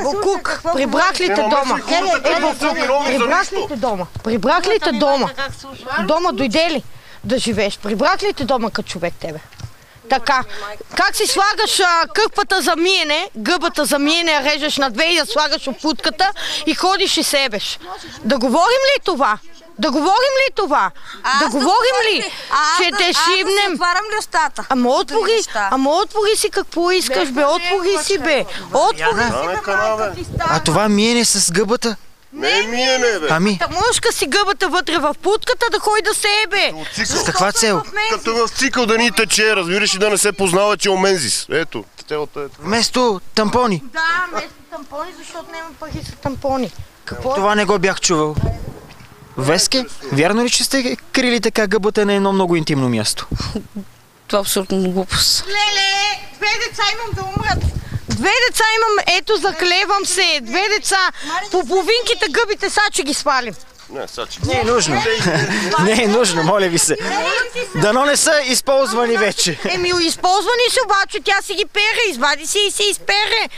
Бокук, прибрах ли те дома? Прибрах ли те дома? Прибрах ли те дома? Дома дойде ли да живееш? Прибрах ли те дома като човек тебе? Така. Как си слагаш кърпата за миене, гъбата за миене, режеш на две и я слагаш опутката и ходиш и себеш? Да говорим ли това? Да говорим ли това? Да говорим ли? Че те шибнем? Отварям ли устата? Ама отвори си какво искаш, бе. Отвори си, бе. Отвори си, бе. А това миене с гъбата? Не е миене, бе. Ами? Мъжка си гъбата вътре в путката да ходи да себе. С каква цел? Като в цикъл да ни тече, разбираш, и да не се познава, че е омензис. Ето, целата е. Вместо тампони? Да, вместо тампони, защото няма пари за тампони. Какво? Това не го бях чувал. Веске, вярно ли, че сте крили така гъбата на едно много интимно място? Това е абсолютно глупост. Леле, две деца имам да умрат. Две деца имам, ето заклевам се. Две деца. По половинките гъбите са, че ги свалим. Не е нужно. Не е нужно, моля ви се. Дано не са използвани вече. Използвани са, обаче тя си ги пере, извади си и се изпере.